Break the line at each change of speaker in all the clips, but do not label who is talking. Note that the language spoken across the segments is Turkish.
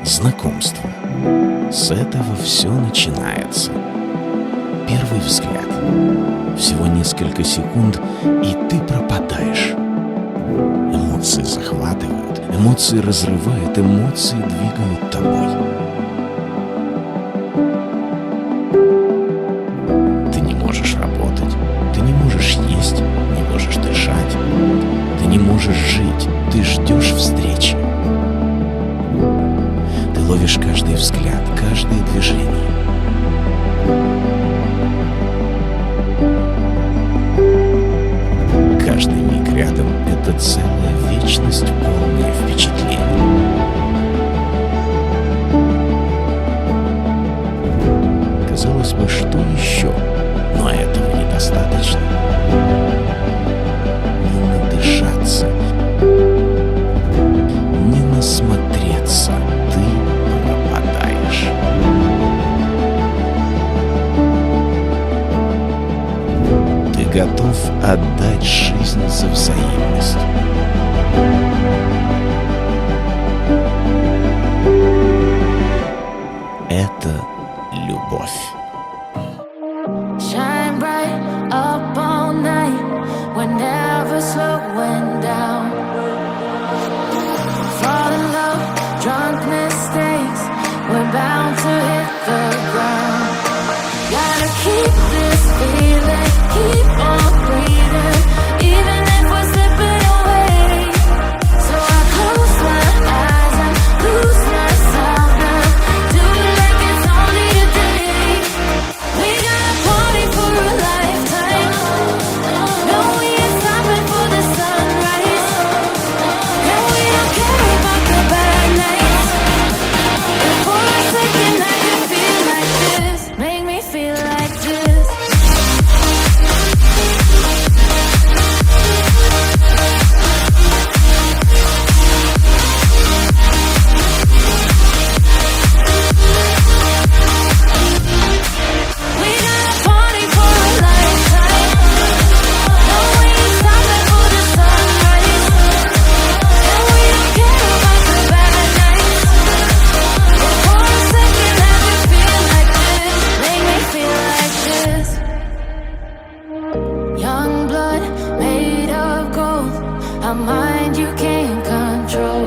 Знакомство. С этого все начинается. Первый взгляд. Всего несколько секунд, и ты пропадаешь. Эмоции захватывают, эмоции разрывают, эмоции двигают тобой. Ты не можешь работать, ты не можешь есть, не можешь дышать. Ты не можешь жить, ты ждешь встречи. Ты ловишь каждый взгляд, каждое движение. Каждый миг рядом — это целая вечность, полная впечатлений. Казалось бы, что еще? Но этого недостаточно. Не надышаться, не насмотреться, ты пропадаешь. Ты готов отдать жизнь за взаимность. Это любовь.
Shine bright up all night, we're never slowing down. Fall in love, drunk mistakes, we're bound to hit the ground. Gotta keep this feeling, keep on breathing, even if we're slipping away. So I close my eyes and lose myself now, do it like it's only today. We got a party for a lifetime, no we ain't stopping for the sunrise. And we don't care about the bad nights, and for a second I can feel like this, make me feel like this. We got a party for a lifetime, no we ain't stopping for the sunrise. And we don't care about the bad nights, but for a second I can feel like this, make me feel like this. Young blood made of gold, a mind you can't control.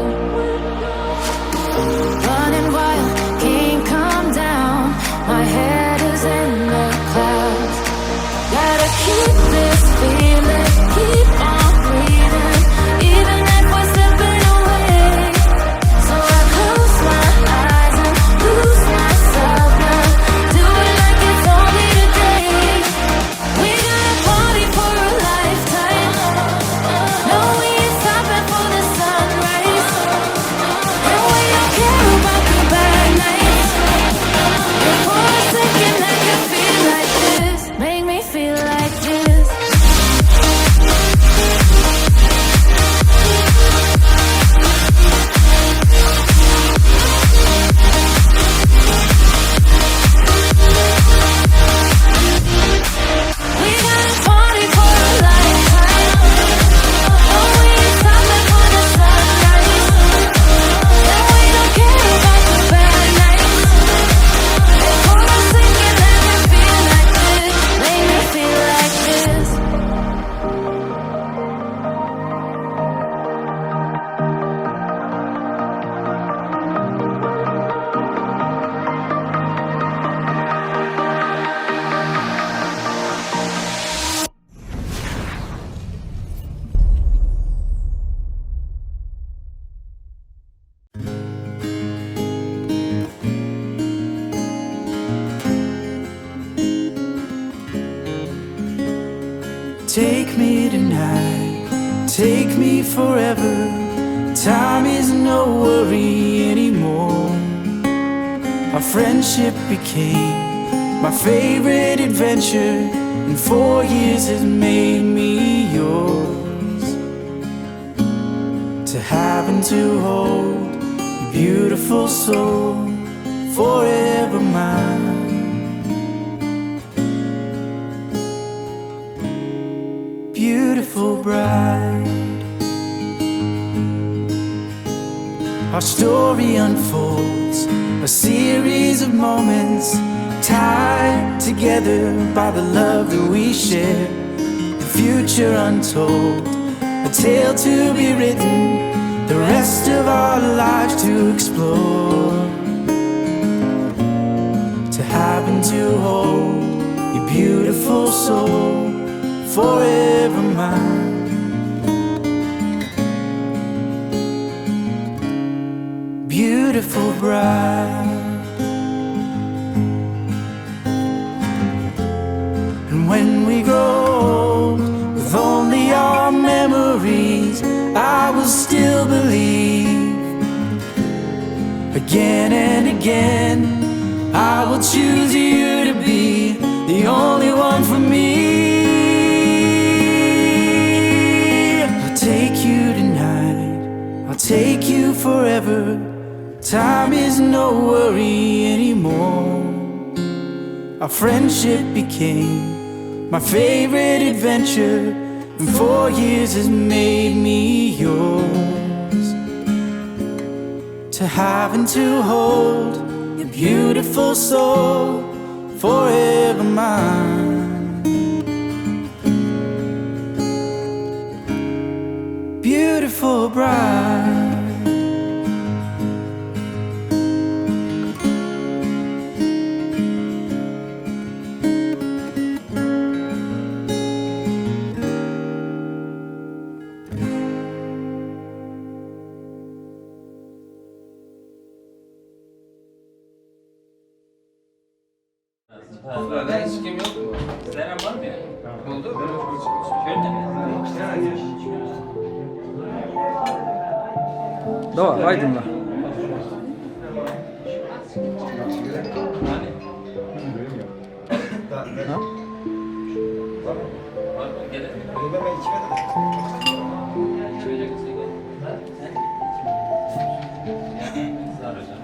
Running wild, can't come down, my head is in the clouds. Gotta keep this feeling, keep on breathing, even if we're slipping away. So I close my eyes and lose myself now, do it like it's only today. We got a party for a lifetime, no we ain't stopping for the sunrise. And we don't care about the bad nights, and for a second I can feel like this, make me feel like this. We got a party for a lifetime, no we ain't stopping for the sunrise. And we don't care about the bad nights, and for a second I can feel like this, make me feel like this.
Take me tonight, take me forever. Time is no worry anymore. Our friendship became my favorite adventure, and 4 years has made me yours. To have and to hold your beautiful soul, forever mine. Beautiful bride, our story unfolds, a series of moments tied together by the love that we share. The future untold, a tale to be written, the rest of our lives to explore. To have and to hold your beautiful soul, forever mine. Beautiful bride. And when we grow old, with only our memories, I will still believe. Again and again, I will choose you to be the only one for me. I'll take you tonight, I'll take you forever. Time is no worry anymore. Our friendship became my favorite adventure, and 4 years has made me yours. To have and to hold your beautiful soul, forever mine. Beautiful bride.
Burada hiç kim yok mu? Zeren var mı ya? Oldu mu? Şöyle mi?
Давай, Aydın'la. Ha?
Var mı? Gel. İçmeyecek misin? Zar hocam.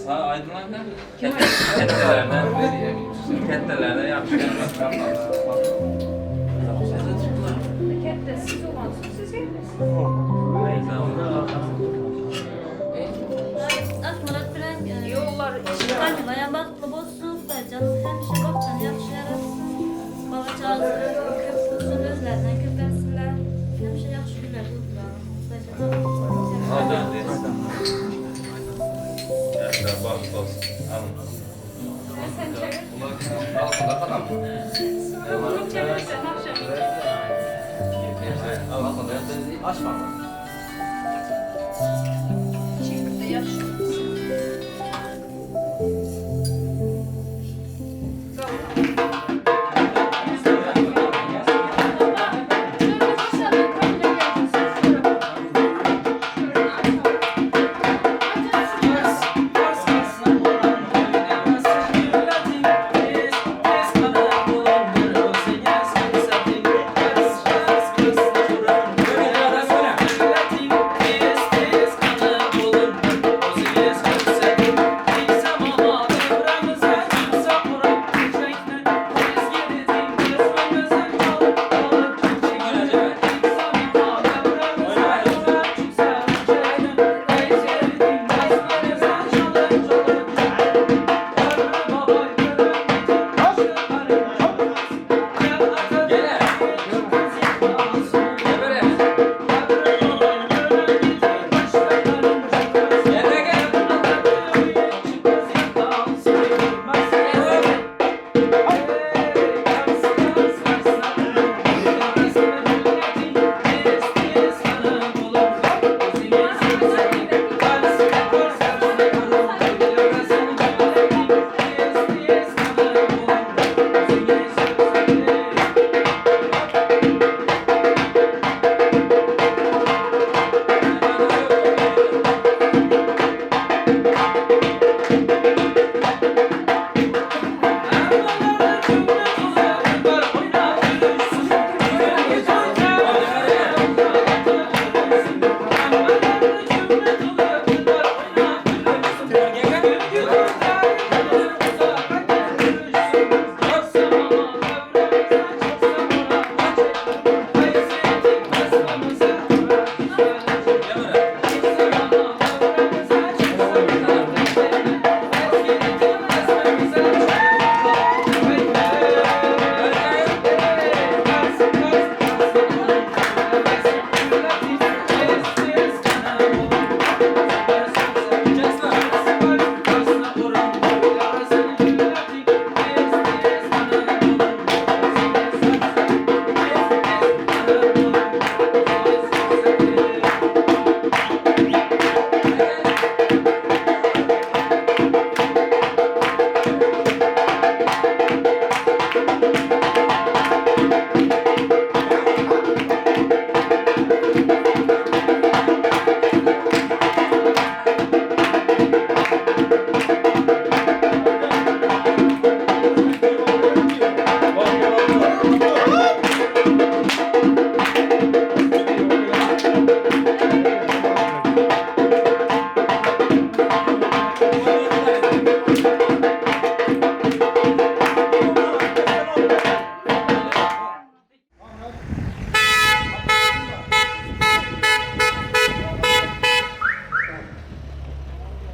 Ha aydınlanlar. Kettelerden. Kettelerden yapmışlar.
Kette siz olmazsınız, siz gelmezsiniz.
Akmarat bilen
Yollar
kalbim ayağım baklı bozsun da canım hemşe baktan yaxşı yarasın. Baba çağırsın, köp olsun özlerden köpersinler. Hemşe yaxşı güler tutlar.
Yaşlar bak olsun. Alın.
sen çevir.
Altında falan mı?
Bunu çevirsen akşam
Al altında. Açma.
çekip de yaxşı.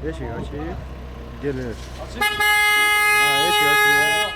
Eşik açayım. Gelir. Ha, eşik açayım.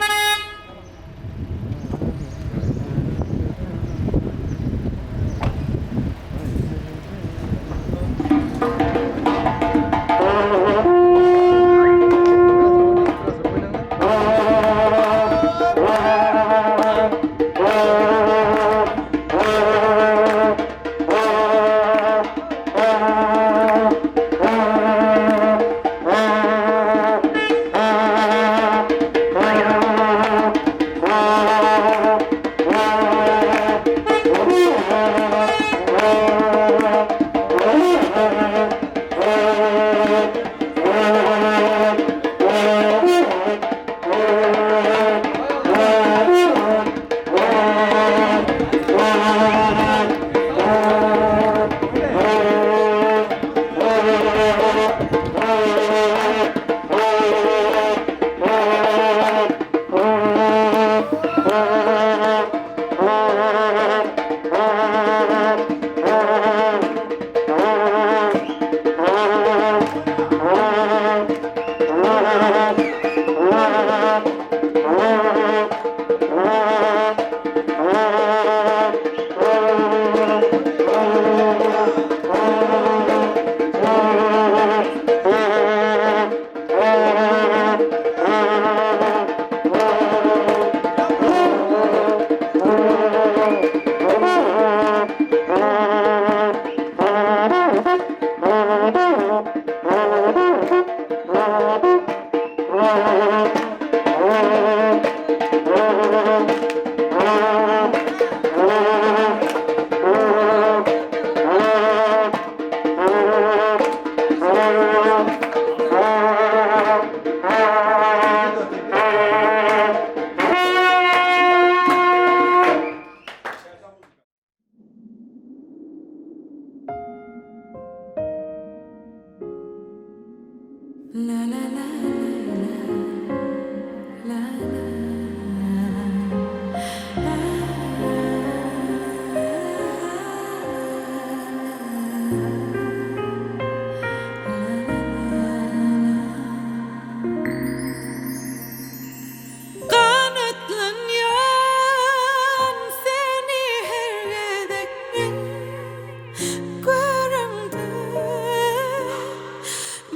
Kanatlanyan seni her yerdeki göründü.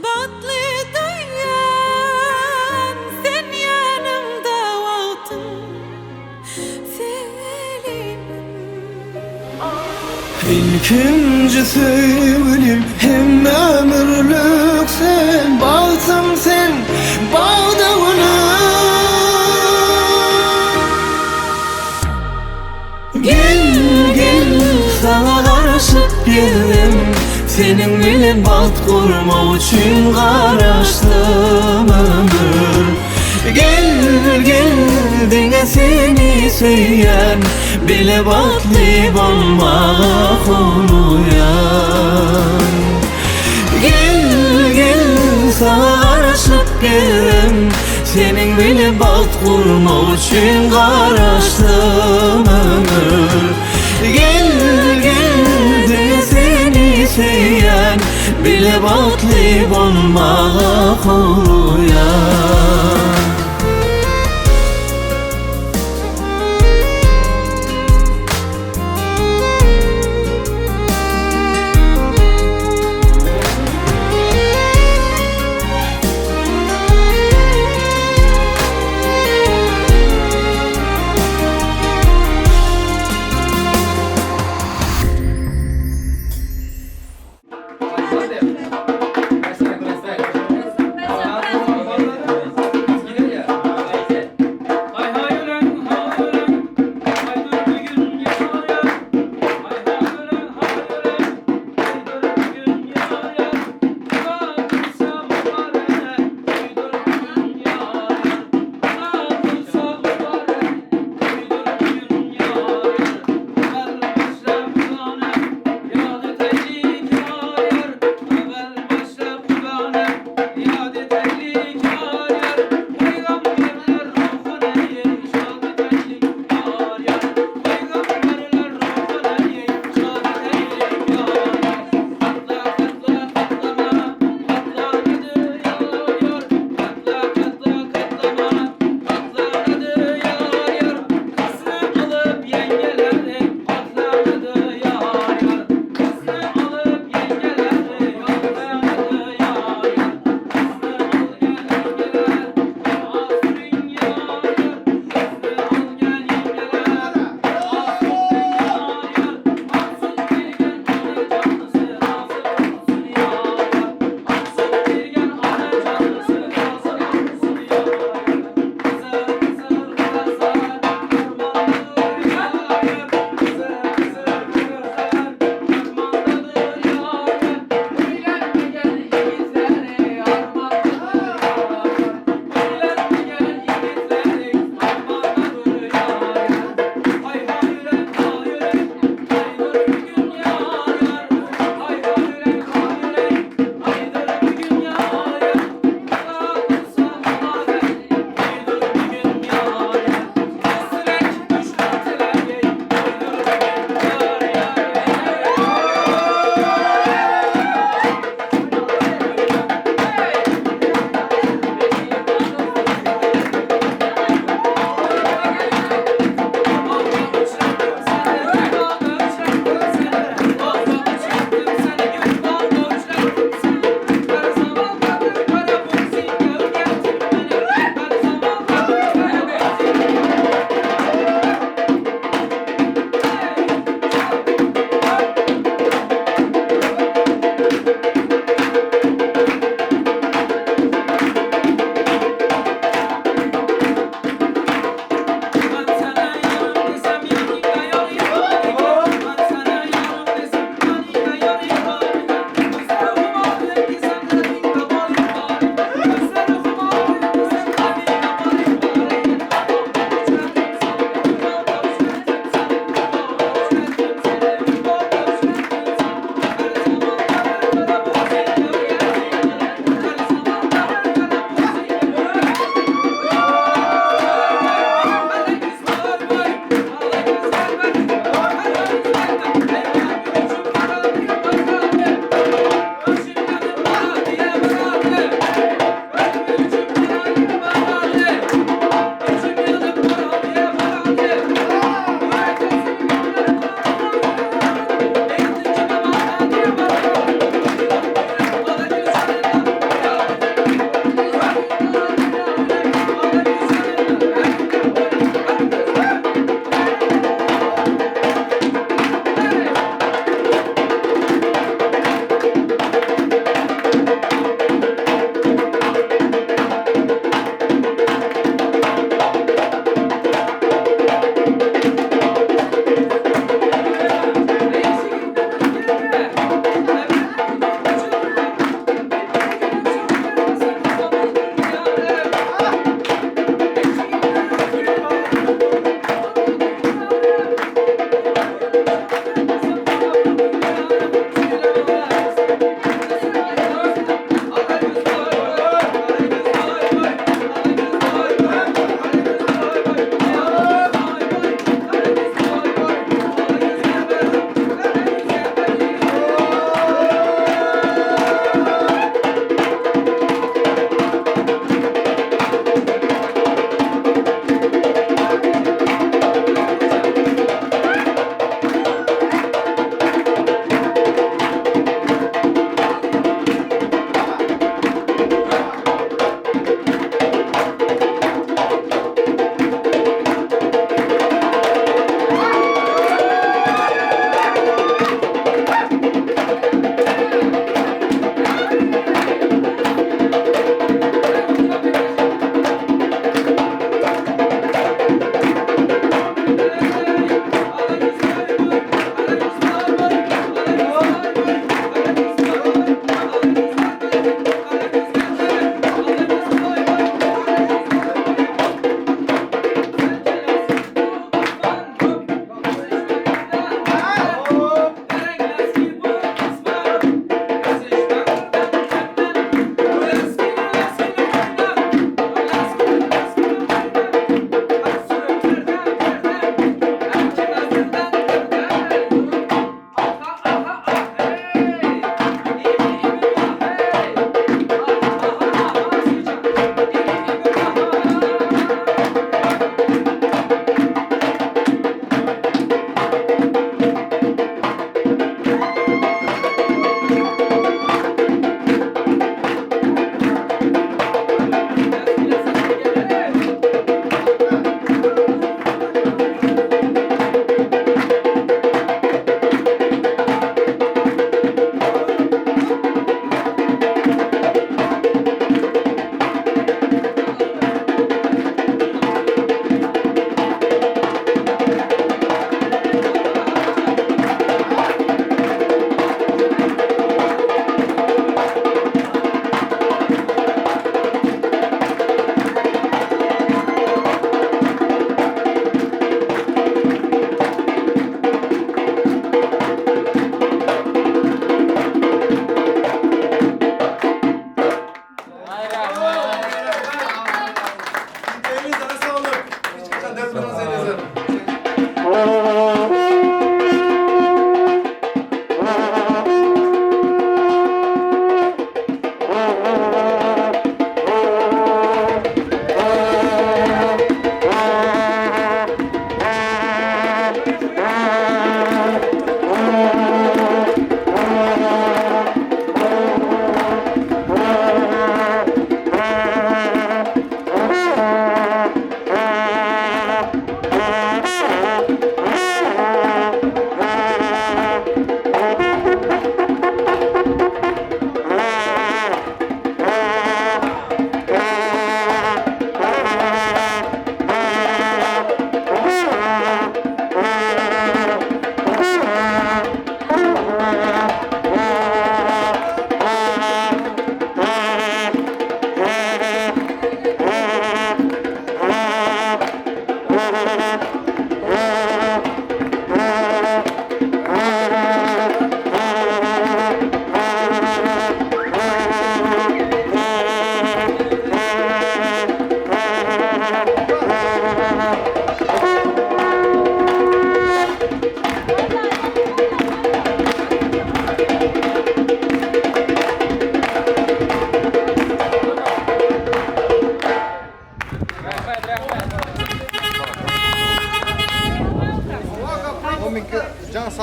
Batlı dayan sen yanımda oldun sevelim.
İlkinci sevgilim hem ömürlük sen Bağsam sen bağdağını Gel gel sana karışıp geldim Senin bilen bat kurma için karıştım ömür Gel gel dine seni söyleyen Bile batlı bombağa konuyan Gel gel sana karışıp geldim Senin bile bat kurma için karıştım ömür Gel gel de seni söyleyen Bile batlı bombağa konuyan
Hadi. Başla, başla.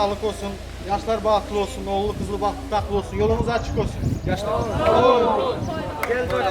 sağlık olsun. Yaşlar bahtlı olsun. Oğlu kızlı bahtlı olsun. Yolunuz açık olsun. Yaşlar. Gel böyle.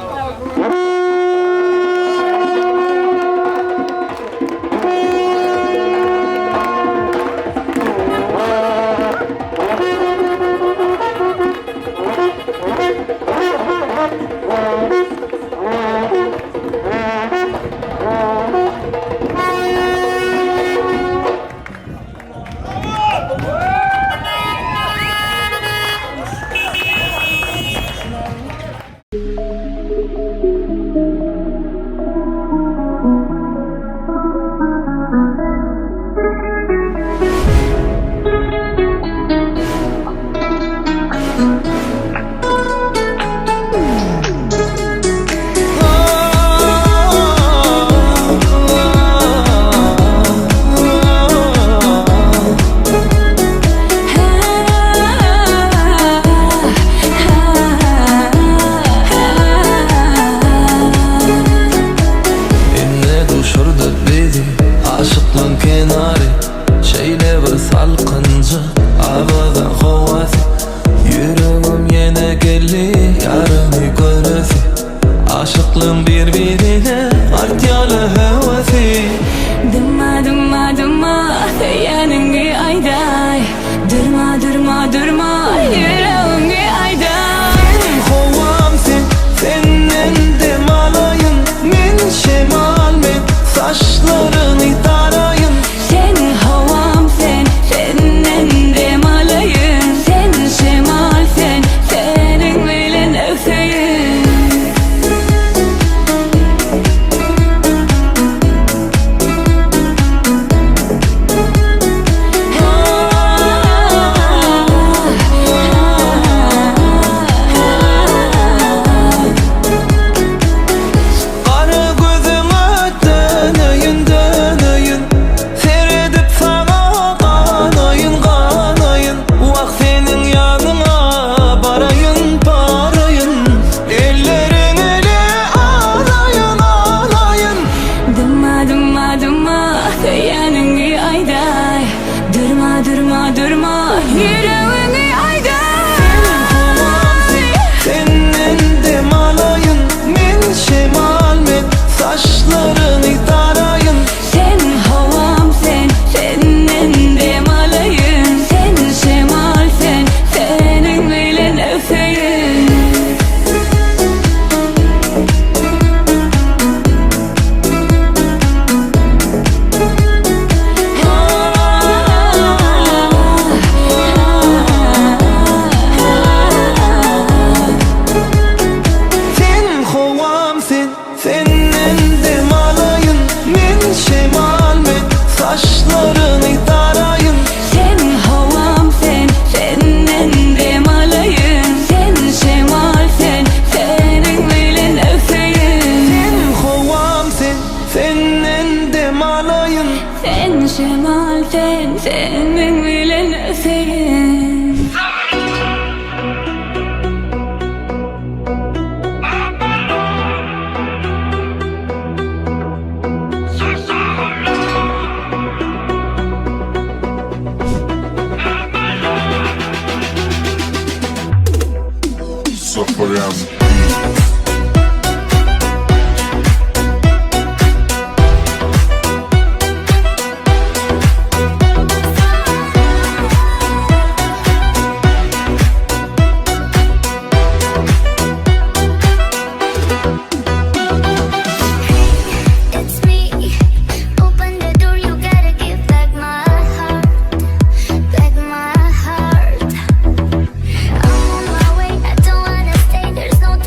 There's no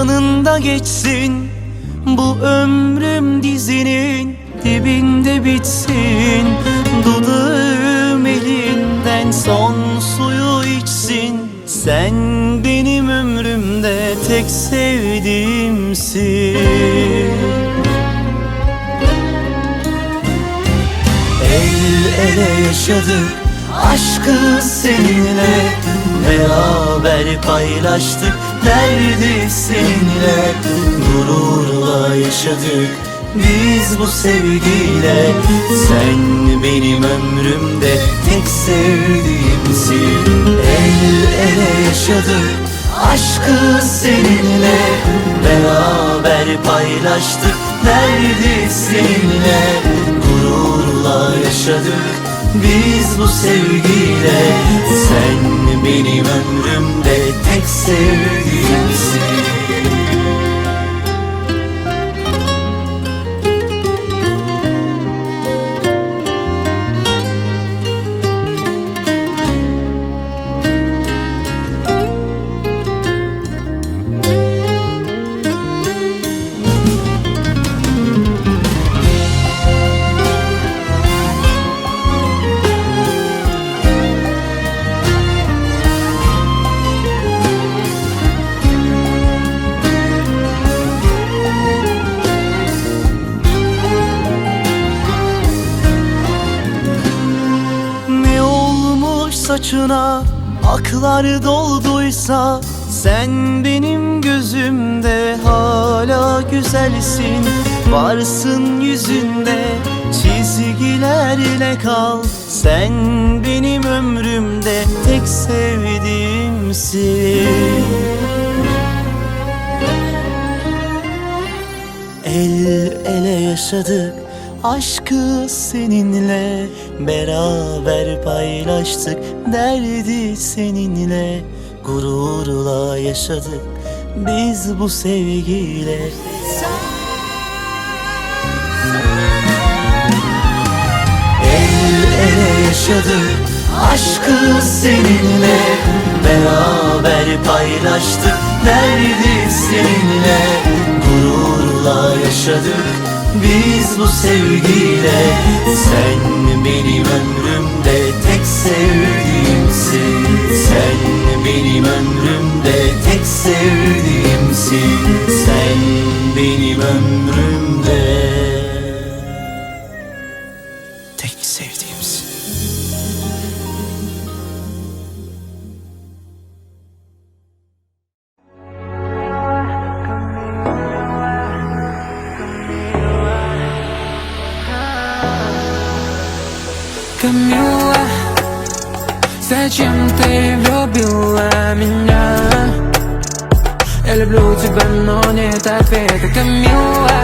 yanında geçsin. Bu ömrüm dizinin dibinde bitsin. Dudağım elinden son suyu içsin. Sen benim ömrümde tek sevdiğimsin. El ele yaşadık aşkı seninle, beraber paylaştık derdi seninle. Gururla yaşadık biz bu sevgiyle. Sen benim ömrümde tek sevdiğimsin. El ele yaşadık aşkı seninle, beraber paylaştık derdi seninle. Gururla yaşadık biz bu sevgiyle. Sen benim ömrümde tek sevdiğimsin. Saçına aklar dolduysa, sen benim gözümde hala güzelsin. Varsın yüzünde çizgilerle kal. Sen benim ömrümde tek sevdiğimsin. El ele yaşadık aşkı seninle, beraber paylaştık derdi seninle. Gururla yaşadık biz bu sevgiyle. El ele yaşadık aşkı seninle, beraber paylaştık derdi seninle. Gururla yaşadık biz bu sevgiyle. Sen benim ömrümde tek sevdiğimsin. Sen benim ömrümde tek sevdiğimsin. Sen benim ömrümde tek sevdiğimsin.
Камила, зачем ты влюбила меня? Я люблю тебя, но нет ответа. Камила,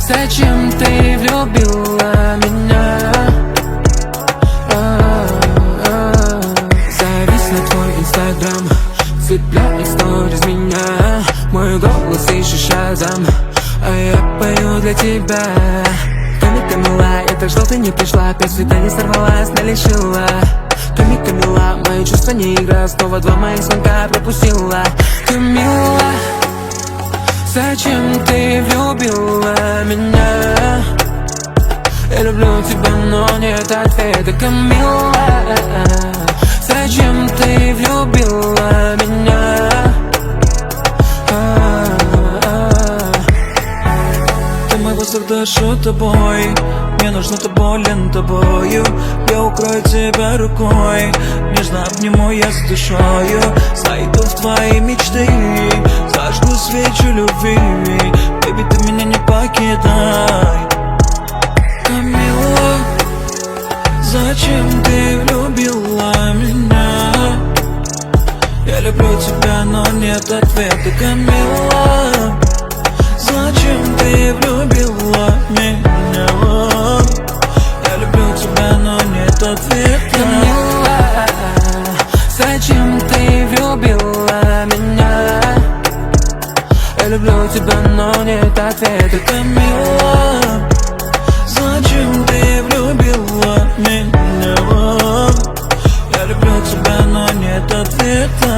зачем ты влюбила меня? Завис на твой инстаграм, цепляет сторис меня. Мой голос ищет шазам, а я пою для тебя. Камила, я так ждал, ты не пришла. 5 свиданий сорвалась, налишила. Камила, мои чувства не игра. Снова 2 моих звонка пропустила. Камила, зачем ты влюбила меня? Я люблю тебя, но нет ответа. Камила, зачем ты влюбила меня? Воздух дышу тобой, мне нужна ты болен тобою. Я укрою тебя рукой, нежно обниму я с душою. Зайду в твои мечты, зажгу свечу любви. Бэби, ты меня не покидай. Камила, зачем ты влюбила меня? Я люблю тебя, но нет ответа. Камила, зачем ты влюбила меня? Я люблю тебя, но нет ответа. Камила, зачем ты влюбила меня? Я люблю тебя, но нет ответа. Камила, зачем ты влюбила меня? Я люблю тебя, но нет ответа.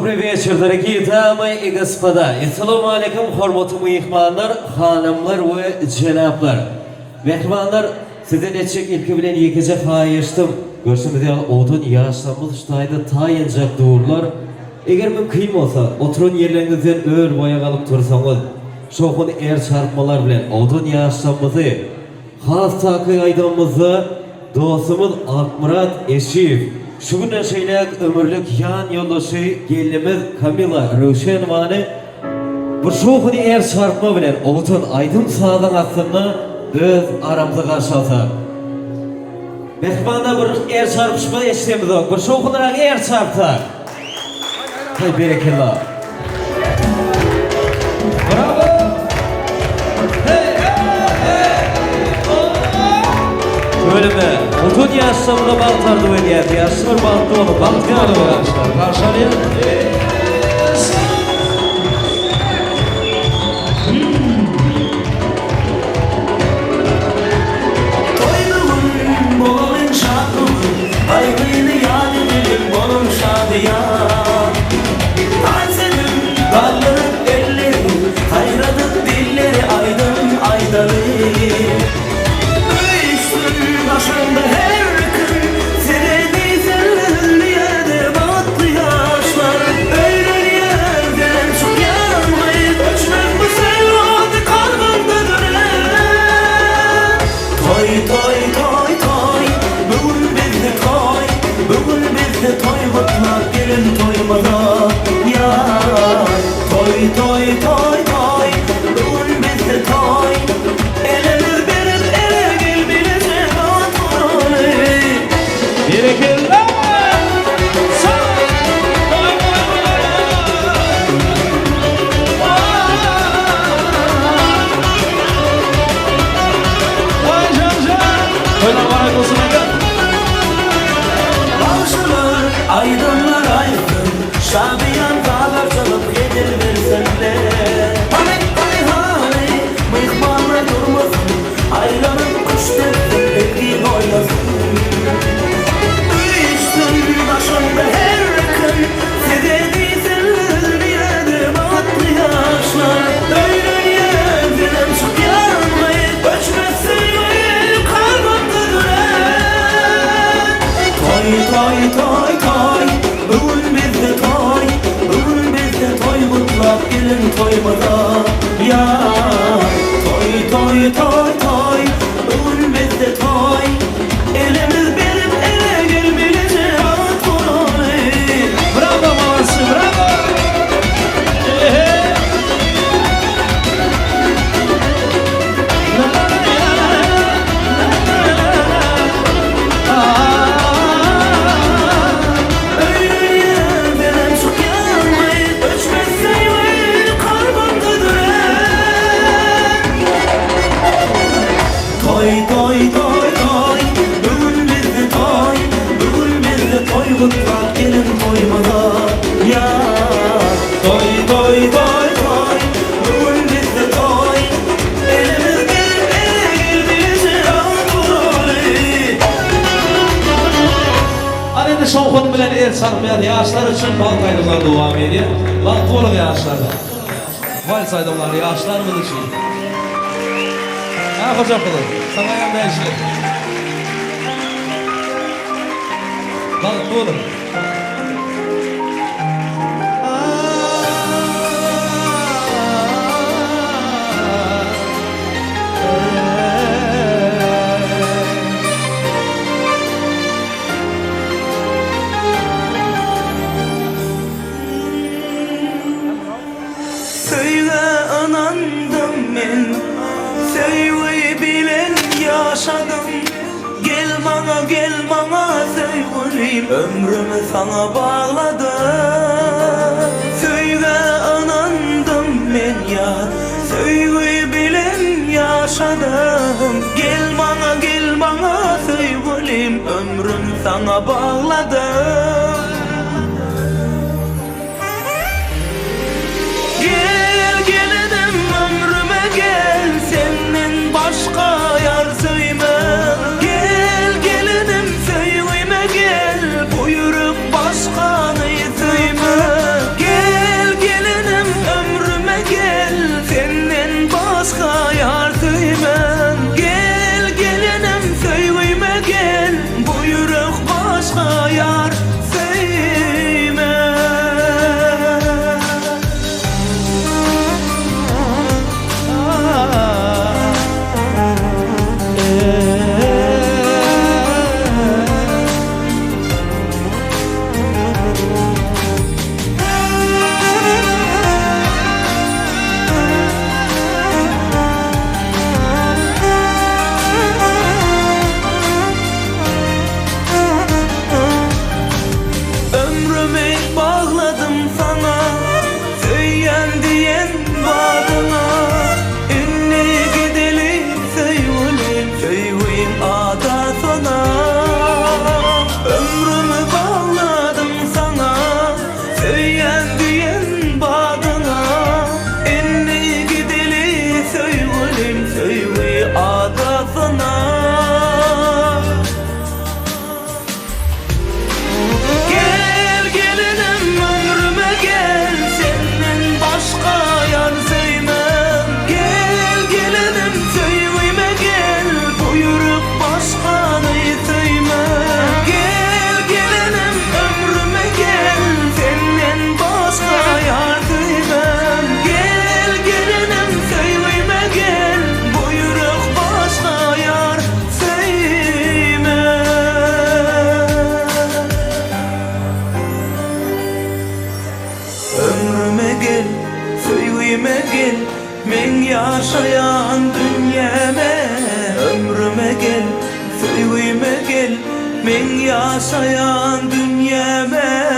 Добрый вечер, дорогие дамы и господа. Assalamu alaikum, hormatly mehmanlar, hanımlar ve cenaplar. Mehmanlar, size neçek ilki bilen yekece hayıştım. Görüşümüzde odun yaşlanmış dayda tayıncak doğurlar. Eğer ben kıyım olsa, oturun yerlerinizden öğür boya kalıp tursanız, şokun er çarpmalar bilen odun yaşlanmışı, has takı aydamızı, dostumuz Akmurat Eşiyev, şu günden şeyler ömürlük yan yoldaşı gelinimiz Kamila Ruşenvan'ı bu şokun er çarpma bilen odun aydın sağdan aslında öz aramızı karşı alsa. Mehmanda bir er çarpışma eşlemiz yok. Bir şokunlara er çarpsa. Hay berekallah. Bravo. Hey hey. Öyle mi? Otun yaşlamına baltardı ve diğer yaşlar baltı onu. Baltı onu yaşlar. Karşılayın.
Aydınlar aydın, şabiyan dağlar çalıp gelir versenle. Hani, mihmanlar durmasın, aylanın kuş tepsin, ekliğin oynasın. Üstün başında her gün, size değilsin bir yerde batlı yaşlar. Öyle yerden çok yanmayıp, öçmesin kalbimde dönen. Toy toy toy, bugün bizde toy, bugün bizde toy mutlak gelin toymada. Ya toy toy toy toy, bugün bizde toy, elimiz benim ele gelmeyecek toy. Bravo babası, bravo. Mutlak gelin toymada. Ya toy toy toy toy, bugün bizde toy, elimiz benim ele gelmeyecek toy.
Anında şonkonu bilen el sarmayan yaşlar için bal kaydımlar devam ediyor. Bal kolu yaşlarda. Vals aydımlar yaşlarımız için. Ha hocam kılın, sana yanında eşli. Bal kolu.
Söyle anandım ben, söyle bilen yaşadım. Gel bana sevgilim, ömrümü sana bağladım. Söyle anandım ben ya, söyle bilen yaşadım. Gel bana sevgilim, ömrümü sana bağladım. Gelelim ömrüme gel, senden başka yar söyleme. Gelelim söyleme gel, buyurup başka ne söyleme. Sevgime gel, men yaşayan dünyeme, ömrüme gel, sevgime gel, men yaşayan dünyeme.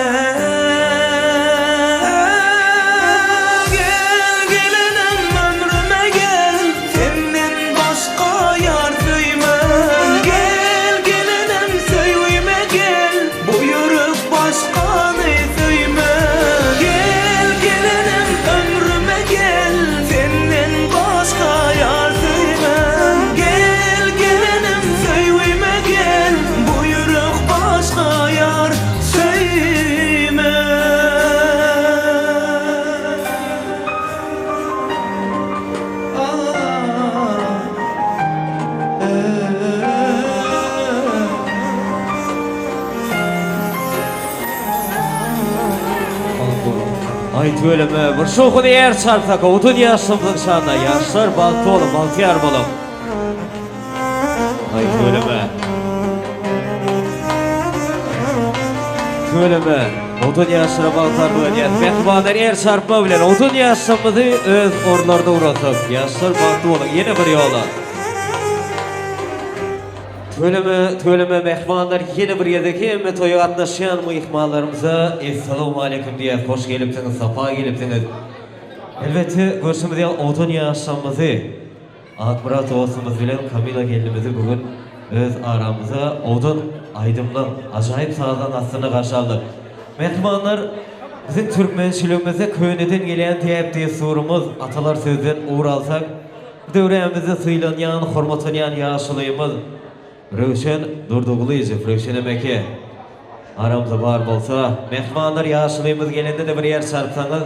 Gel gelenem ömrüme gel, senden başka yar söymem. Gel gelenem sevgime gel, bu yürek başka ne söymem. Gel gelenem ömrüme gel, senden başka yar söymem. Gel gelenem sevgime gel, bu yürek başka yar söymem.
Ay töyleme, bir şoğunu yer çarpsak, odun yaşımlık şanda, yaşlar baltı olup, baltı yer bulup. Ay töyleme. Töyleme, odun yaşlara baltar bulan, mehmanlar yer çarpma bilen, odun yaşımızı öz orlarda uğratıp, yaşlar baltı olup, yine bir yola. Töyleme mehmanlar yine bir yerdeki emme toyu atlaşan mehmanlarımıza Esselamu Aleyküm diye hoş gelipsiniz, safa gelipsiniz. Elbette görüşümüzde odun yaşamımızı Akmurat Oğuz'umuz bilen Kamila gelinimizi bugün öz aramıza odun aydımlı, acayip sağdan aslında karşı aldık. Mehmanlar bizim Türkmençiliğimizde köyneden gelen teyiptiği sorumuz atalar sözden uğur alsak dövremizde sıylanyan, hormatlayan yaşlıyımız Rövşen Durduğuluyuz, Rövşen emeki aramızda var bolsa, mehmanlar yaşlıyımız gelende de bir yer çarpsanız,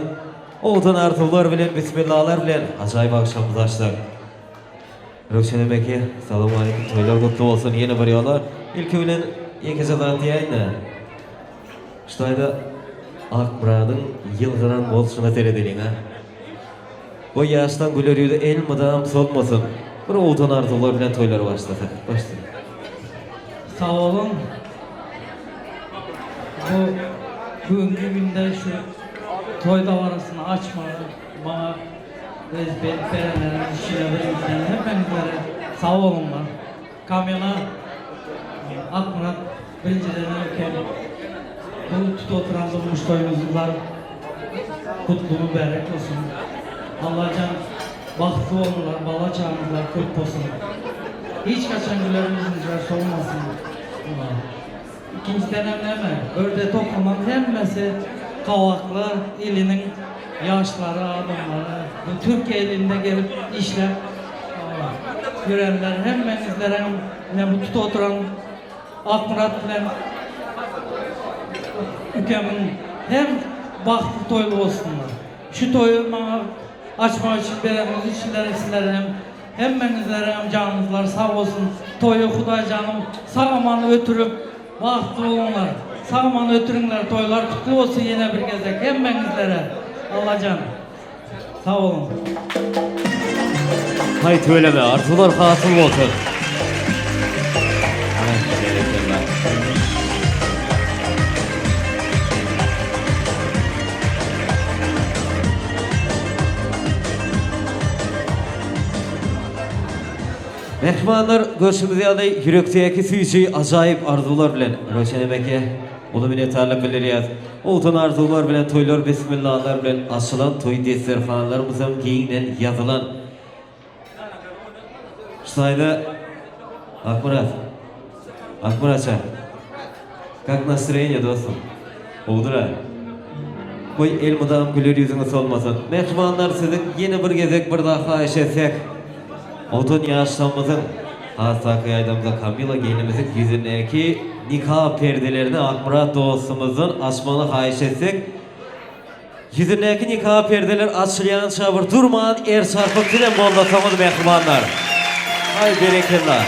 odun artular bilen, bismillahlar bilen acayip akşamımızı açtık. Rövşen emeki, salamu aleyküm, toylar kutlu olsun, yeni bir yola. İlk öğlen yekeceler diyeyim de, şurada Akmurat'ın yılgıran bolsuna teredilin ha. Bu yaştan güler yüzü el mıdam solmasın. Bir odun artular bilen toylar başladı.
Sağ olun. Bugünkü günde şu toy davarasını açmadı. Bana ezberlik verenlerin, işçilerin, hepinizlere sağ olunlar. Kamyona Akmurat birinciden ülken bu tut oturan durmuş toyumuzlar kutlu mübarek olsun. Allah can bahtlı olurlar, bala çağımızlar kutlu olsun. Hiç kaçan gülerimizin solmasın. İkinci dönemleme, örde toplamanın hemmesi kavaklı ilinin yaşları, adamları, bu Türkiye ilinde gelip işler görenler, hemmenizlere bu tut oturan Akmurat bilen ülkemin hem bahtlı toylu olsunlar. Şu toyu bana açmak için veremiz işçiler hem hemmenizlere hem canınızlar sağ olsun. Toyu Huday canım sağmanı ötürüp bahtlı olunlar. Sağmanı ötürünler, toylar kutlu olsun yine bir gezek hemmenizlere. Allah canım. Sağ olun.
Hay töyleme, artular hasıl olsun. Mehmanlar görüşümüzde aday yürekteki suyucu acayip arzular bilen Rövşen emeki ulu minnettarlık bildiriyaz. Odun arzular bilen toylar bismillahlar bilen açılan toy desterhanlarımızın giyinen yazılan şu sayede Akmuratça как настроение dostum? Oldura koy el mıdam güler yüzünüz olmasın. Mehmanlar sizin yeni bir gezek bir daha xahiş etsek odun yaşamımızın Hasaki aydamıza Kamila gelinimizin yüzündeki nikah perdelerini Akmurat dostumuzun açmanı xahiş etsek yüzündeki nikah perdeler açılayan çabır durmadan er çarpıp dilen boldatamız mehmanlar. Hay berekellah.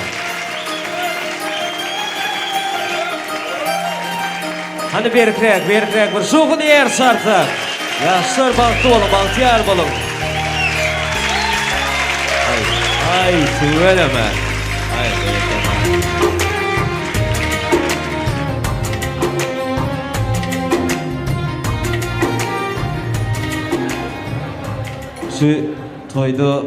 Hani berkrek bir şoğun er çarpsak. Yaşlar baktı olun, baktiyar bolun. Ay söyleme. Ay berekellah. Şu toyda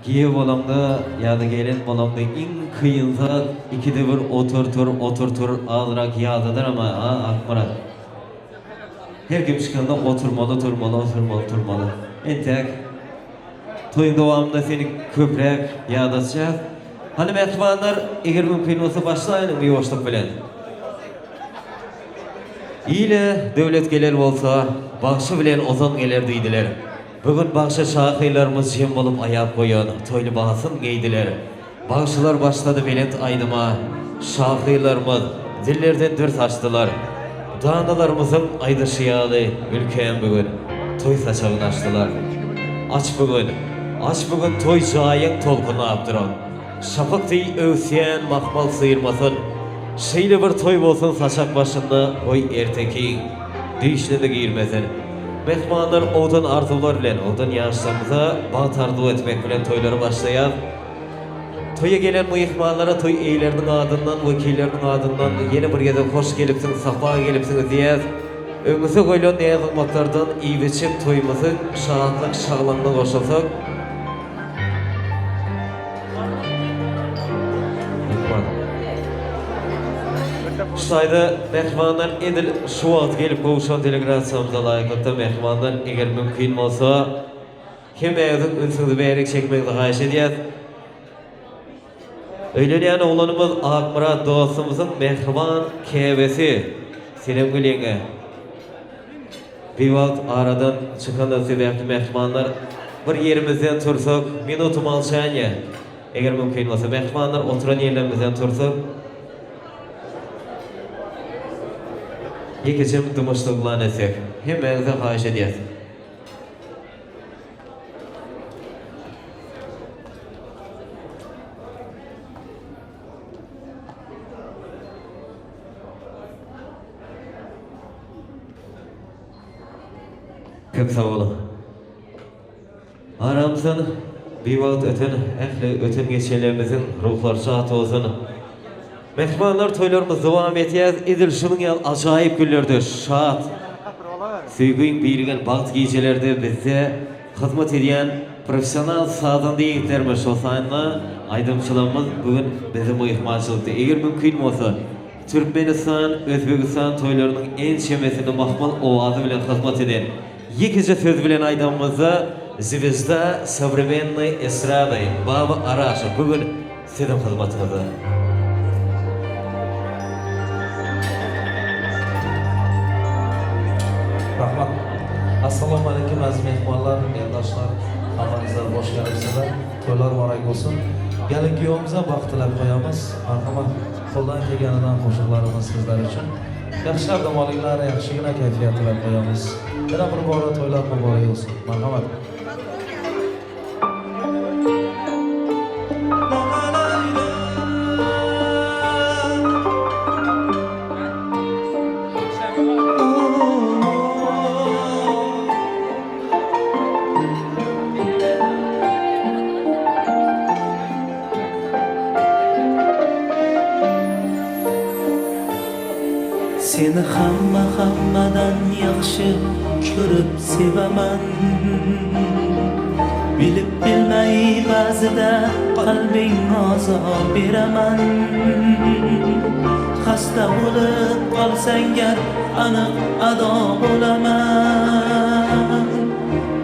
giye bolamda ya da gelin bolamda en kıyınsa ikide bir otur ağırak yağdadır ama akmarat. Her kim çıkanda oturmalı. Entek toyun devamında seni köprek yağdatacak. Hani mehmanlar eğer mümkün olsa başlayalım bir hoşluk bilen. İyle devlet gelir olsa, bağışı bilen ozan gelir deydiler. Bugün bağışı şahıylarımız jem bolup ayak koyun, toylu bağısın giydiler. Bağışılar başladı belent aydıma, şahıylarımız dillerden dört açtılar. Dağnalarımızın aydışı yağlı ülkem bugün, toy saçağını açtılar. Aç bugün toy jayın tolkunu aptıran. Şafak dey övsiyen makmal sıyırmasın. Şeyli bir toy bolsun saçak başında oy erteki deyişine de giyirmesin. Mehmanlar odan arzular bilen, odan yaşlarımıza bağtardığı etmek bilen toyları başlayan. Toya gelen mehmanlara toy eylerinin adından, vekillerinin adından yeni bir yerde hoş gelipsiniz, safa gelipsiniz diye önümüze koyulan ne yazılmaklardan iyi biçim toyumuzu şahatlık şağlanına koşulsak. Şayda mehmanlar edil şu an gelip boğuşan delegasyonumuza layıklıkta mehmanlar eğer mümkün olsa kim evden ünsüzü beğenik çekmekle hayş ediyet. Öyle yani oğlanımız Akmurat dostumuzun mehman kevesi Selam Gülenge. Bir vakit aradan çıkan sebepli mehmanlar bir yerimizden tursak minutum alşanya. Eğer mümkün olsa mehmanlar oturan yerlerimizden tursak Yekicim dımışlıklan etsek, hemen hayş ediyet. Köp sağ olun. Aramızdan bir vakit öten geçenlerimizin ruhlar şahat olsun. Mehmanlar toylarımız devam etiyez. İdil şunun yıl acayip günlerdir. Şahat. Sevgiyim birgen baht gecelerinde bize hizmet ediyen profesyonel sağdan deyiklermiş olsaydı aydımçılığımız bugün bizim bu ihmalçılıkta. Eğer mümkün olsa Türkmenistan, Özbekistan toylarının en şemesini mahmal ovazı bilen hizmet eden yekici söz bilen aydamımızı Zivizda Savremenny Esrada Baba Araşı bugün sizin hizmetinizde.
Rahmat. Assalomu alaykum aziz mehmonlar, yurtdoshlar, hammangizlar bosh kelibsizlar. To'ylar muborak bo'lsin. Galin kuyovimizga baxt tilab qo'yamiz. Marhamat, qo'ldan kelganidan qo'shiqlarimiz sizlar uchun. Yaxshi dam olinglar, yaxshigina kayfiyat tilab qo'yamiz. Yana bir bora to'ylar muborak bo'lsin. Marhamat.
Seni hammadan yaxshi ko'rib sevaman. Bilib bilmay ba'zida qalbing azor beraman. Xasta bo'lib qolsang gar aniq ado bo'laman.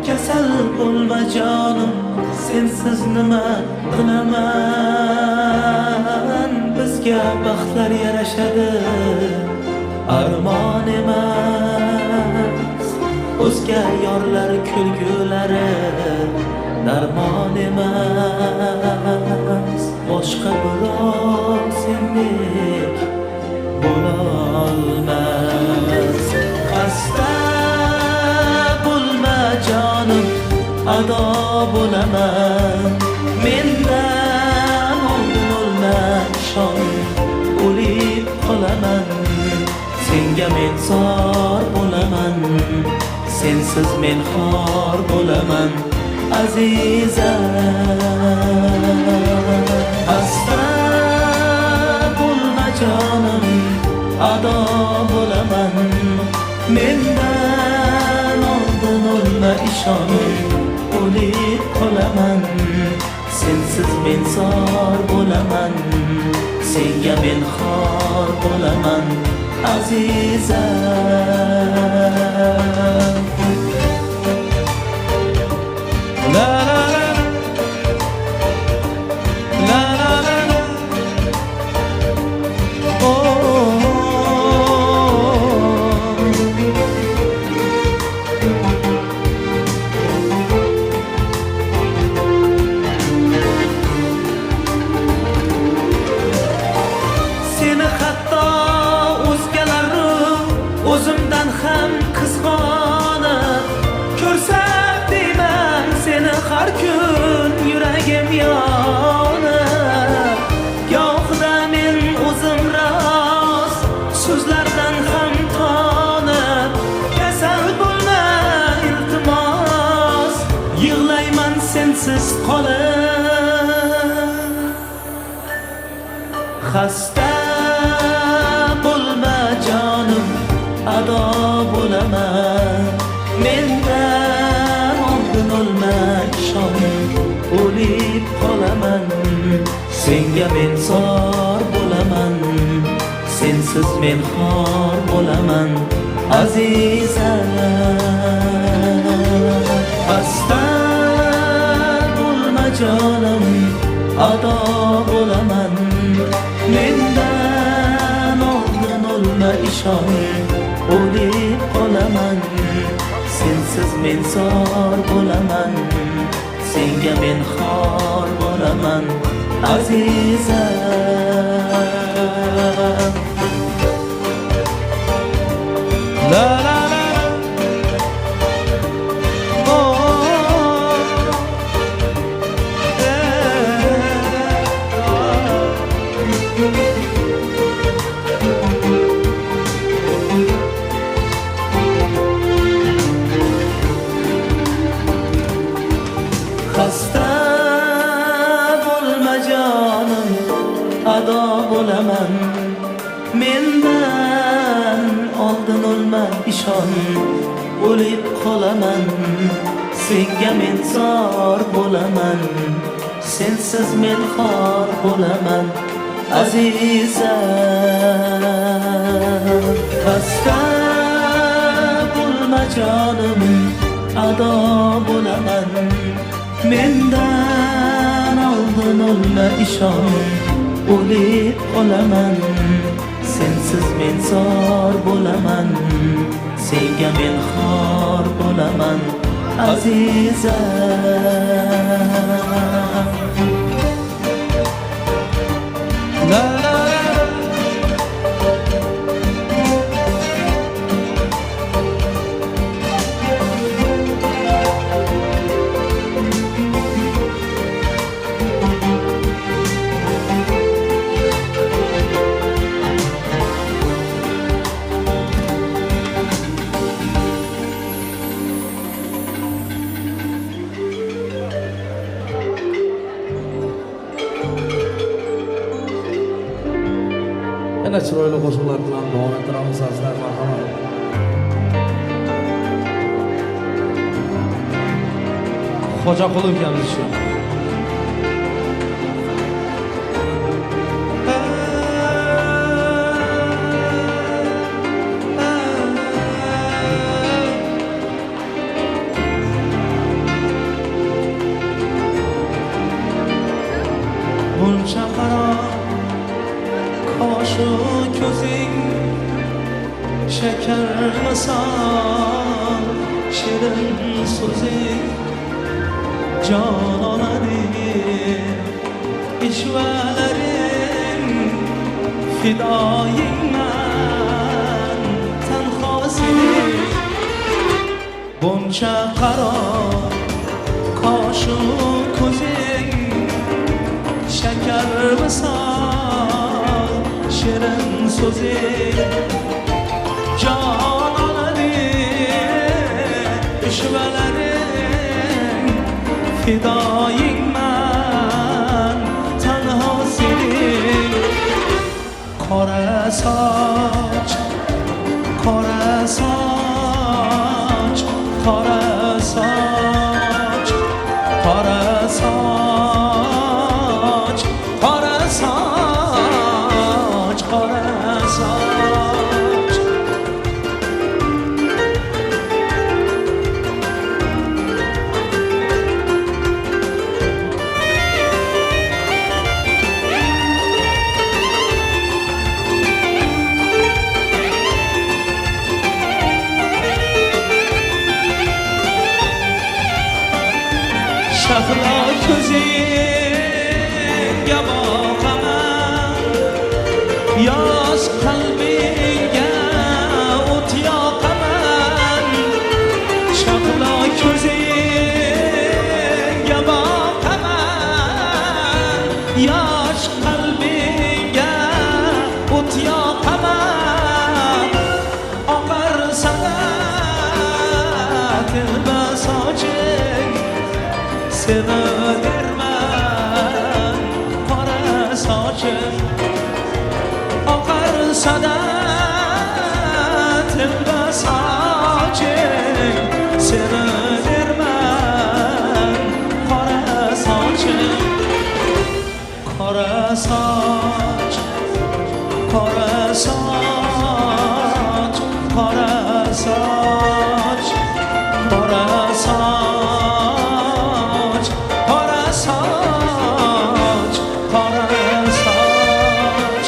Kasal bo'lma jonim, sensiz nima qilaman. Bizga baxtlar yarashadi, armon emas. O'zga yorlar kulgulari darmon emas. Boshqa birov sendek bo'lolmas. Xasta bo'lma jonim, ado bo'laman. Mendan oldin o'lma, ishon, o'lib qolaman. Senga men zor bo'laman, sensiz men xor bo'laman azizam. Xasta bo'lma jonim, ado bo'laman. Mendan oldin o'lma, ishon, o'lib qolaman. Sensiz men zor bo'laman, senga men xor bo'laman azizam. La la la la la la la. Seni hatto o'zgalari o'zimdan ham qizg'onib ko'rsam deyman, seni har kun yuragim yonib. Gohida men o'zim rost so'zlardan ham tonib, kasal bo'lma iltimos, yig'layman sensiz qolib. Xasta bo'lma jonim, ado bo'laman. Mendan oldin o'lma, ishon, o'lib qolaman. Senga men zor bo'laman, sensiz men xor bo'laman azizam. Xasta bo'lma jonim, ado bo'laman. Mendan oldin o'lma, ishon, o'lib qolaman. Sensiz men zor bo'laman, senga men xor bo'laman azizam. La la la xasta bo'lma jonim, ado bo'laman. Mendan oldin o'lma, ishon, o'lib qolaman. Senga men zor bo'laman, sensiz men xor bo'laman azizam. Xasta bo'lma jonim, ado bo'laman. Mendan oldin o'lma, ishon, o'lib qolaman. Sensiz men zor bo'laman, senga men xor bo'laman azizam. La la la yana chiroyli qo'shiqlar bilan davom ettiramiz azizlar, marhamat. Xo'jaqulov ukamiz shu. Buncha qaro qoshu ko'zing, shakar misol shirin so'zing, jon oladi ishvalaring, fidoyingman tanho seni. Buncha qaro qoshu ko'zing, shakar misol shirin so'zing, jon oladi ishvalaring, fidoyingman tanho sening. Qora soch, qora soch, qora soch,
qora soch, qora soch, qora soch. Şahla ko'zingga boqaman, yosh qalbingga o't yoqaman. Shahla ko'zingga boqaman, yosh qalbingga o't yoqaman. Oqarsa-da telba soching, seni derman qora sochim. Oqarsa-da telba soching, seni derman qora sochim. Qora soch, qora soch, qora soch, qora soch, qora soch, qora soch.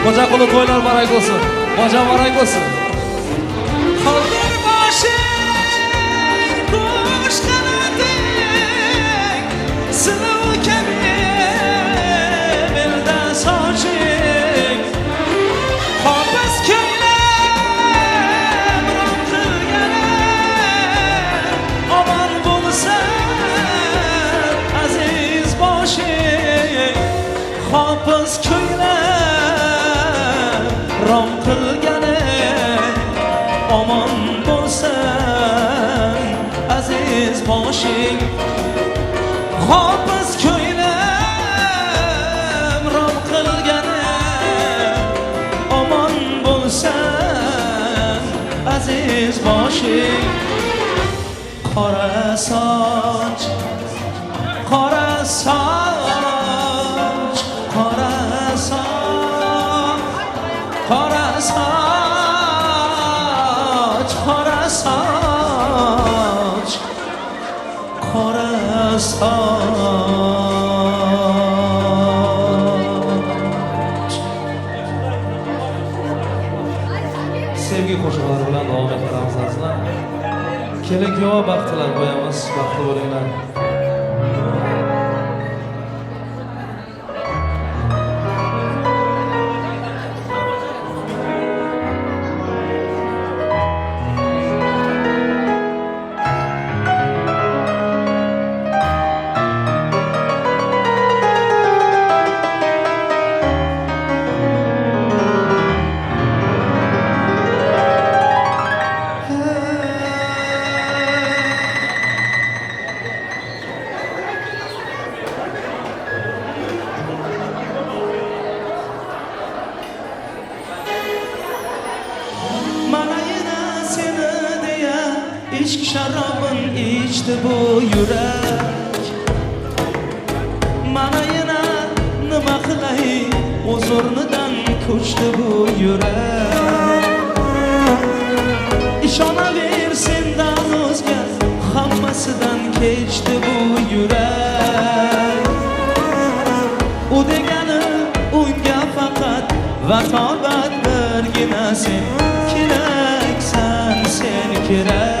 Koca kulu toylar barak olsun. Koca barak olsun. Kaldır başın, kuş kanadın, sınav kemir, belden saçın. Hapız köylem, ramkır gelir, aman bulsan aziz başın. Hapız köylem, rom qilgani omon bo'lsin aziz boshing. Hofiz ko'nglim rom qilgani omon bo'lsin aziz boshing. Qora soch, qora soch, qora soch, qora soch, qora soch, qora soch. Sevgi qo'shiqlari bilan davom ettiramiz azizlar. Kelin-kuyov baxtilar qo'yamiz, baxtli bo'linglar. İçk şarabın içti bu yürek. Manayına nima qilay, huzurnidan ko'chdi bu yürek. İshonaver sendan o'zga hammasidan kechdi bu yürek. U degani unga faqat vatobat birgina sen keraksan, sen kerak.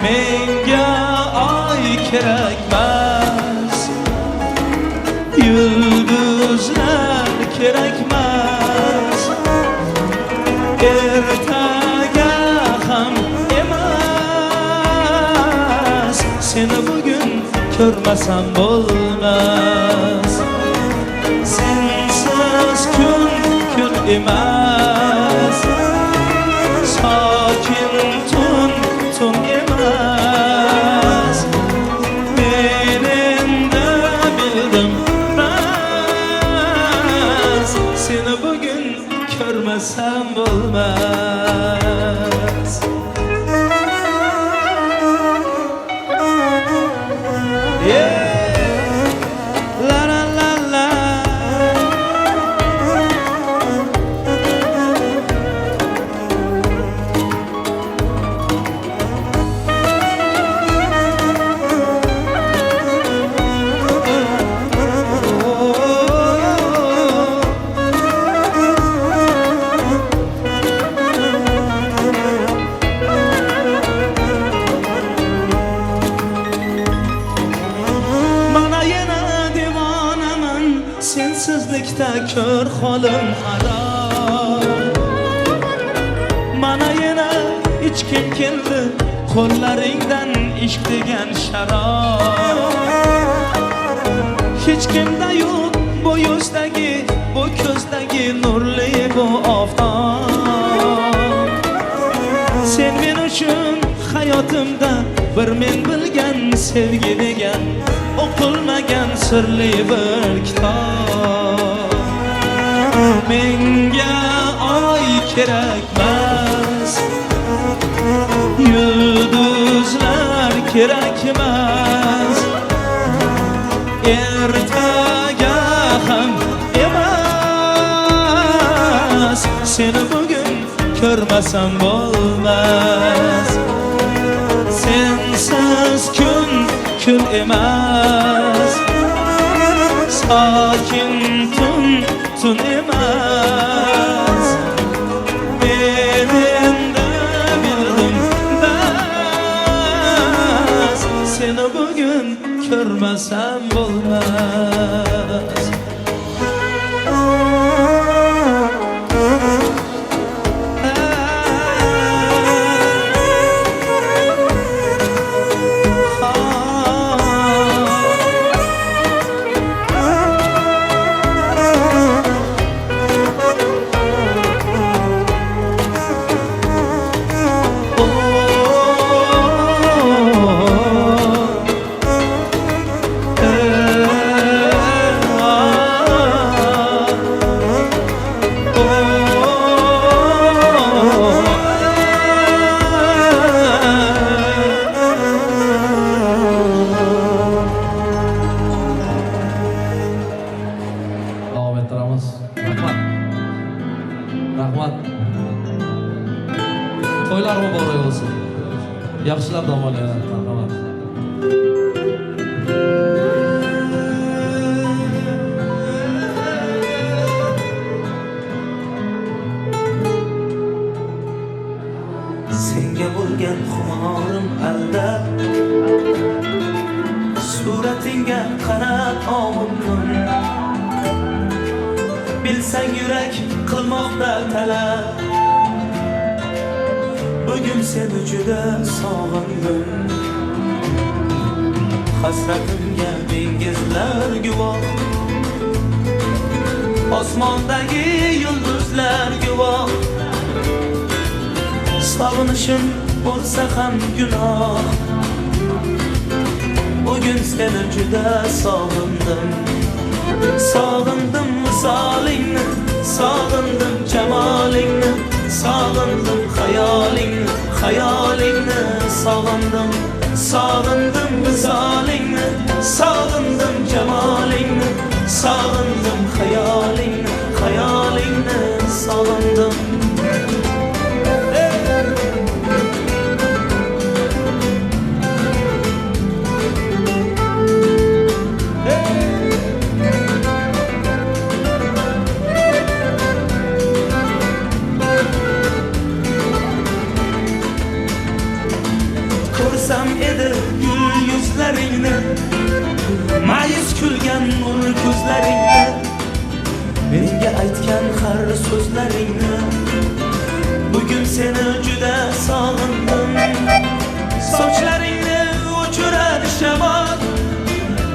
Menga oy kerakmas, yulduzlar kerakmas, ertaga ham emas. Seni bugün ko'rmasam bo'lmas. Sensiz kun emas, sokin tun
ko'rishda ko'r holim xarob. Mana yana ichkim keldi qo'llaringdan ishq degan sharob. Hech kimda yo'q bu yuzdagi, bu ko'zdagi nurli bu oftob. Sen men uchun hayotimda bir men bilgan sevgi degan o'qilmagan sirli bir kitob. Menga oy kerakmas, yulduzlar kerakmas, ertaga ham emas. Seni bugün ko'rmasam bo'lmas. Sensiz kun kun emas, sokin tun tun emas. Men endi bildim bas, seni bugün ko'rmasam bo'lmas. Davom ettiramiz. Rahmat. Rahmat. To'ylar muborak bo'lsin. Yaxshilab dam oling. Marhamat. Senga bo'lgan xumorim aldab, suratingga qarab omimnim. Bilsang yurak qilmoqda talab, bugün seni juda sog'indim. Hasratimga dengizlar guvoh, osmondagi yulduzlar guvoh. Sog'inishim bo'lsa ham gunoh, bugün seni juda sog'indim. Sog'indim misolingni, sog'indim jamolingni, sog'indim xayolingni, xayolingni sog'indim. Sog'indim misolingni, sog'indim jamolingni, sog'indim xayolingni, xayolingni sog'indim. Ko'rsam edi gul yuzlaringni, ma'yus kulgan nur ko'zlaringni, menga aytgan har so'zlaringni, bugün seni juda sog'indim. Sochlaringni uchirar shamol,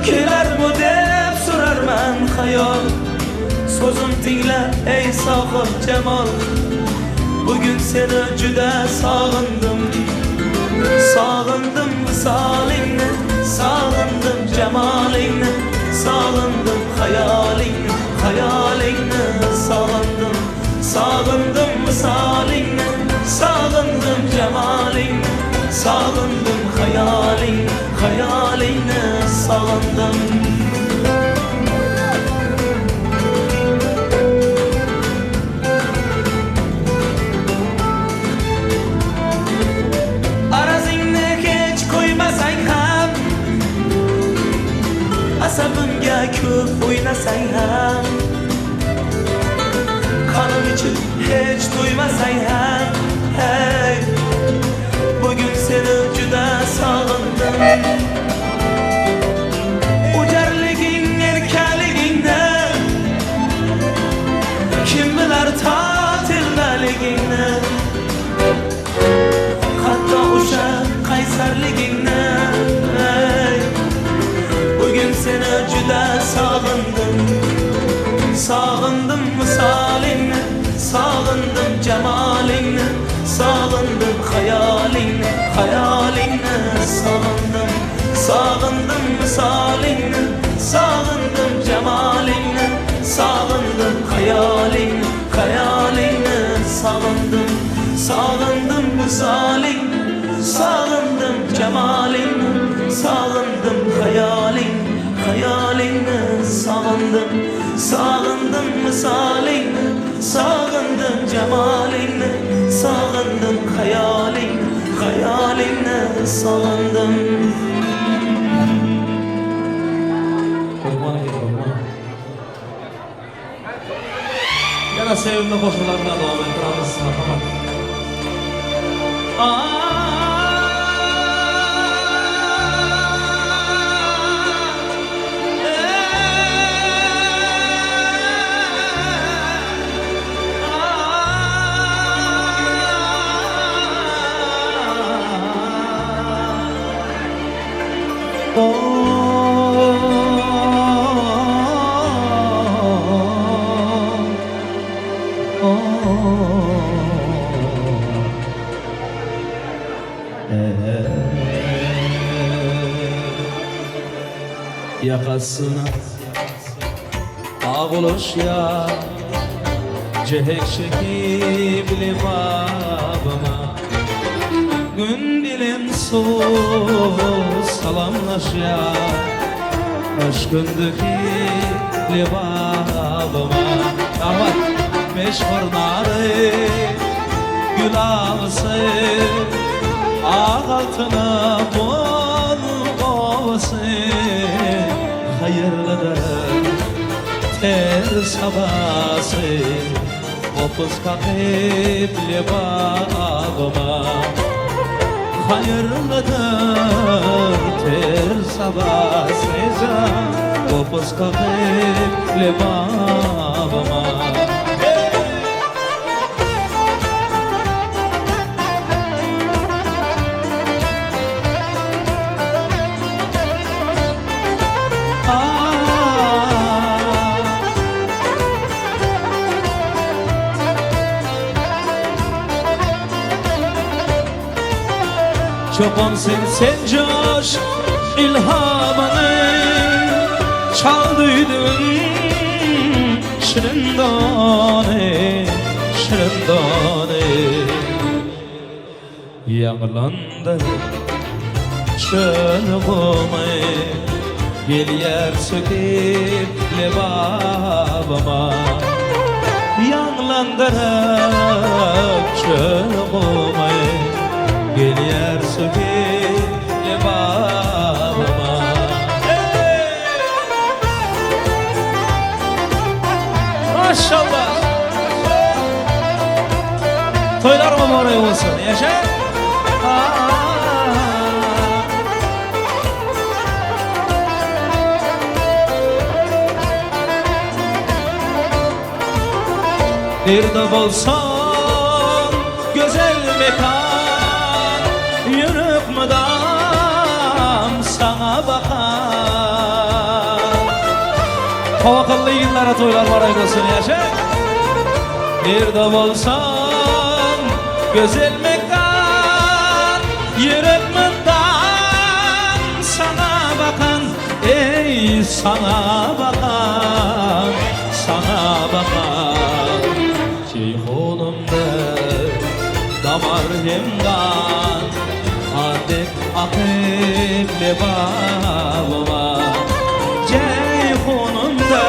kelar bu deb so'rarman xayol. So'zim tingla ey sohib jamol, bugün seni juda sog'indim. Sog'indim misolingni, sog'indim jamolingni, sog'indim xayolingni, xayolingni sog'indim. Sog'indim misolingni, sog'indim jamolingni, sog'indim xayolingni, xayolingni sog'indim. Asabimga ko'p o'ynasang ham, qonim ichib hech to'ymasang ham, hey, bugün seni juda sog'indim. Ujarliging, erkaligingni, misalin, sağındım cemalin, sağındım hayalin, hayalini sağındım, sağındım misalin, sağındım cemalin, sağındım hayalin, hayalini sağındım.
Yana sevimli koşularına devam ettiremiz.
Yakasına ağuluş ya cehek çekip libabıma gün dilin su salamlaş ya aşkındaki libabıma damat meşhur narı gül ağası ağ altına bol olsun hayırlıdır ter sabası opuz kakip libabıma hayırlıdır ter sabası opuz kakip libabıma Çoban sen coş ilhamını çaldıydın şirin dane, şirin dane yağlandı çölgümü gel yer söküp libabıma yağlandırıp çölgümü gel yer söküp libabıma Maşallah toylar mübarek olsun yaşa Nerede bolsan güzel mekan yürüp müdam sana bakan Havakıllı yıllara toylar var olsun yaşa Nerede bolsan güzel mekan yürüp müdam sana bakan Ey sana bakan, sana bakan Ceyhunumda damar hemdan Adek akıp libabıma Ceyhunumda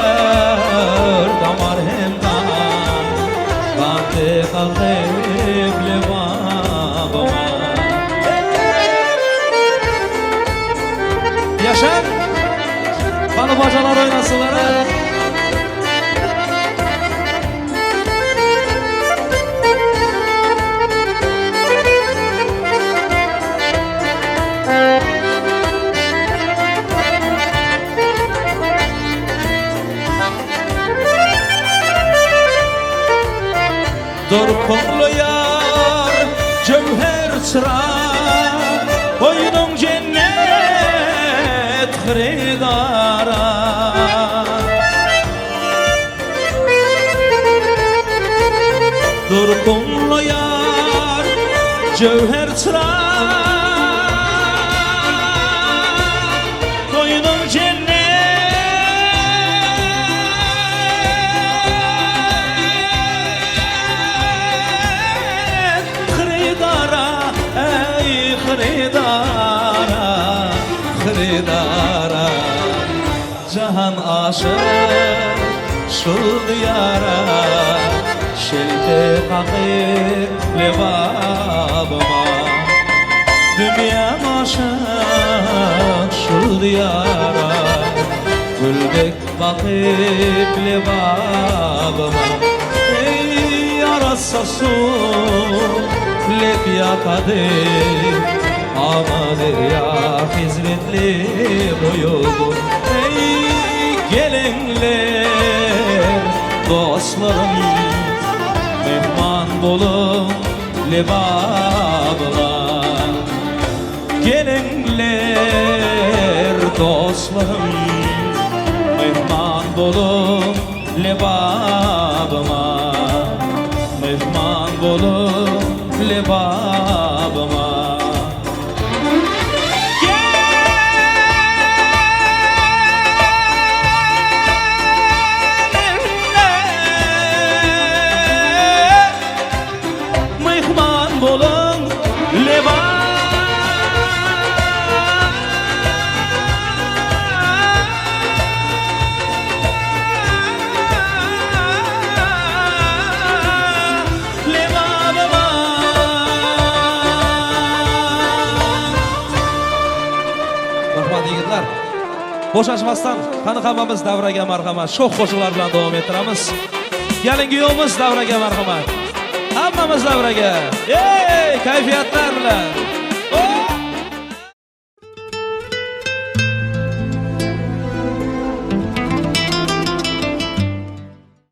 damar hemdan Adek akıp libabıma Yaşar Kanı bacalar oynasınlar ha Dorkunlu yar cevher çırak Boynun cennet hridara Dorkunlu yar cevher çırak Boynun cennet hridara
xaridara, xaridara Cahan aşık şul diyara Şelte kakir lebabıma Dünya aşık şul diyara Gülbek bakıp lebabıma Ey yarasa su lep yakadır Amadır ya hizmetli boyuldu Ey gelenler dostlarım Mehman bolum lebabılar Gelenler dostlarım Mehman bolum lebabıma Mehman bolum lebabıma Mehman bolum lebabıma Boşaşmasdan qanaqamamiz davraga marhamat. Sho'x qo'shiqlar bilan davom ettiramiz. Kelingi yo'limiz davraga marhamat. Hammamiz davraga. Ey, kayfiyatlar bilan.